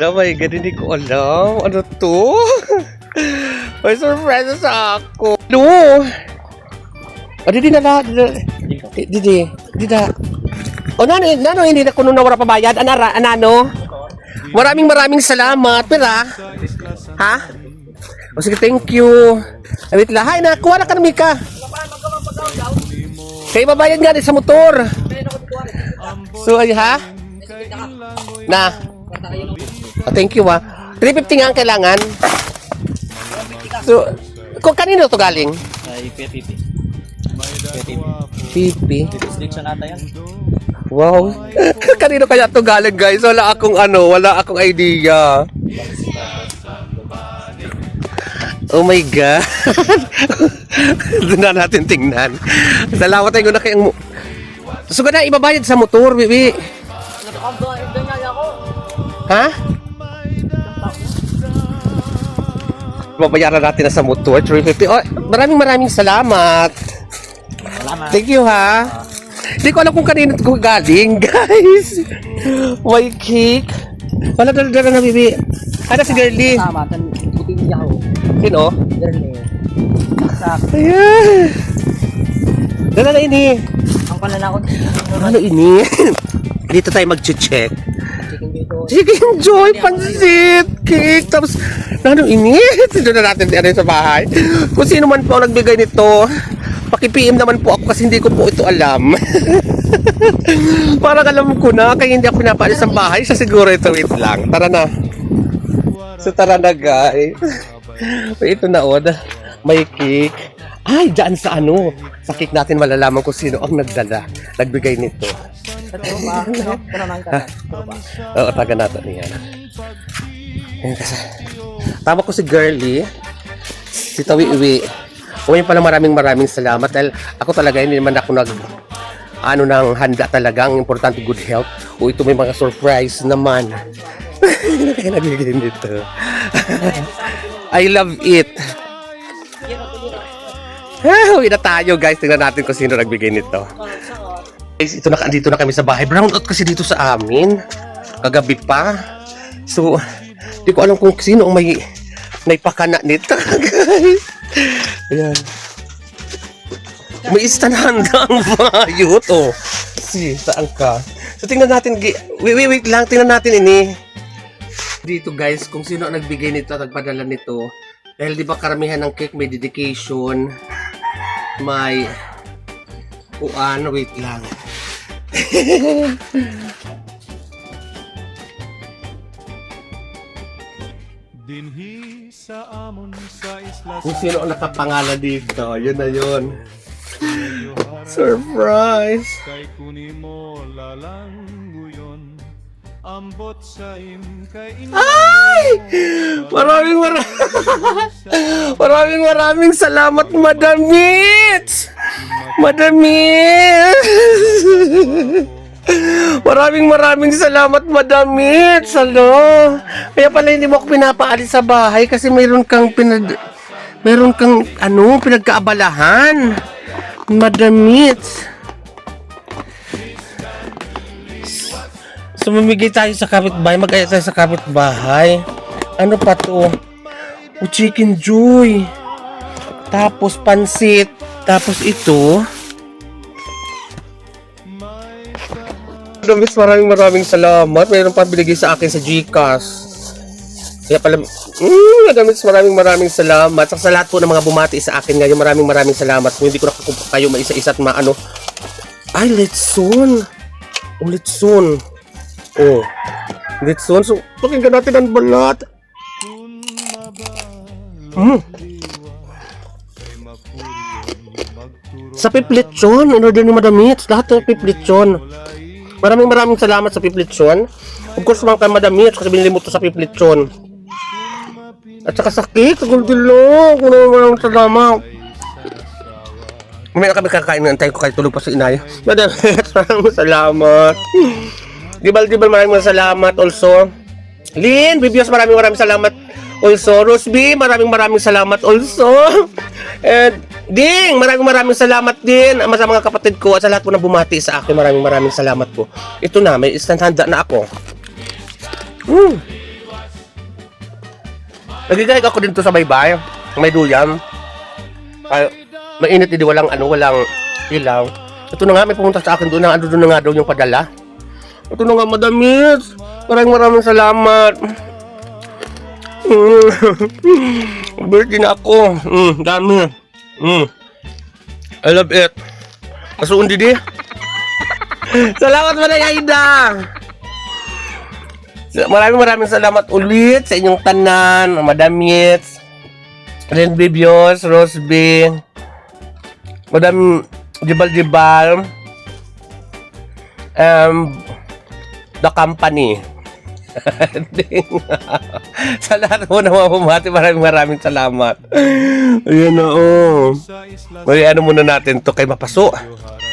Oh my God, hindi ko alam. Ano to? May surprise sa ako. No! O, di na. O, nano, hindi na kuno na wala pabayad. Anano? Maraming salamat. Pera? Ha? O, sige, thank you. Wait lang. Hay, nakuha na ka na, Mika. Kaya babayad nga din sa motor. So, ay, ha? Na. Thank you, ha. 350 nga ang kailangan. So, kung kanino to galing? Ay, Pipi. Pipi. Restriction ata yan. Wow. Kanino kaya to galing, guys? Wala akong idea. Oh my God. Doon na natin tingnan. Salamat tayo na kayang... So, na ibabayad sa motor, bibi. Ha? Babayaran natin na sa motor, 350. Oh, maraming salamat. Salamat. Thank you, ha. Hindi ko alam kung kanino ko galing, guys. May cake. Wala dala na, bibi. Ano si Girlie? Tama, puting niya ako. Sino? Girlie. Ayan. Dala na ini. Ang panala ko. Ano ini? Dito tayo mag-check. Chicken dito. Chicken Joy, pansit, cake, tapos ano ini? Dito na natin sa bahay. Kung sino man po ang nagbigay nito, paki-PM naman po ako kasi hindi ko po ito alam. Parang alam ko na, kaya hindi ako pinapaalis ng bahay. Siya siguro ito, wait lang. Tara na. So tara na, guys. Ito na, may cake. Ay, dyan sa ano. Sa cake natin malalaman kung sino ang nagbigay nito. Oo, taga natin yan. Tama ko si Girlie. Si Tawi-Iwi. O yun pala, maraming salamat. Dahil ako talaga, hindi naman ako nang handa talaga. Ang importante, good health. O ito may mga surprise naman. Kaya nagbigay nito. I love it. Uwi na tayo, guys. Tingnan natin kung sino nagbigay nito. Guys, dito na kami sa bahay. Brown out kasi dito sa amin. Kagabi pa. So, di ko alam kung sino ang may pakana nito, guys. Ayan. May istanhanda ang bayot, oh. Saan ka? So, tingnan natin. Wait lang. Tingnan natin ini. Dito, guys, kung sino ang nagbigay nito, nagpadala nito. Dahil di ba karamihan ng cake may dedication. May wait lang. Dinhi sa amon sa isla Kung sino ang nakapangalan dito, yun na yun. Surprise! kay kunimo lalangguyon ambot sa kay Ay! Maraming salamat, Madam Mitch! Maraming salamat, Madam Mitch! Hello! Kaya pala hindi mo ako pinapaalis sa bahay kasi meron kang pinagkaabalahan. Madam Mitch! So, mamigay tayo sa kapitbahay. Mag-aya tayo sa kapitbahay. Ano pa to? Chicken Joy. Tapos, pansit. Tapos, ito. Damis, maraming salamat. Mayroon pa binigay sa akin sa GCash. Kaya pala, Damis, maraming salamat. Sa lahat po ng mga bumati sa akin ngayon, maraming salamat. Kung hindi ko na kayo maisa-isa at maano. Ay, Letson. Letson. Letson. So, pakinggan natin ang balat. Sa Piplitson, in-order ni Madam Mitch. Lahat ng Piplitson. Maraming salamat sa Piplitson. Of course, mga kay Madam Mitch kasi binili mo ito sa Piplitson. At saka sa cake, sa Goldilocks. Maraming salamat. May na kami kakain ng tayo ko kahit tulog pa sa inay. Madam Mitch, maraming salamat. Dibal, maraming salamat also. Lynn, Bibios, maraming salamat also. Rosby, maraming salamat also. And Ding, maraming salamat din sa mga kapatid ko at sa lahat po na bumati sa akin. Maraming salamat po. Ito na, may instant handa na ako. Nagigayag ako dito sa baybay. May duyan. Ay, mainit, hindi walang ilaw. Ito na nga, may pumunta sa akin doon na doon na nga daw yung padala. Ito na nga, madamit. Maraming salamat. Birthday na ako. Dami. I love it. Kasuon di. Salamat Manay Aida. Maraming salamat ulit sa inyong tanan, madamit. Ren Bibios, Rose B. Madam Jibal. The company. Sa lahat mo na mamamati, maraming salamat. Ayan na, oh. Sa isla May ano muna natin to kay Mapaso. Joharem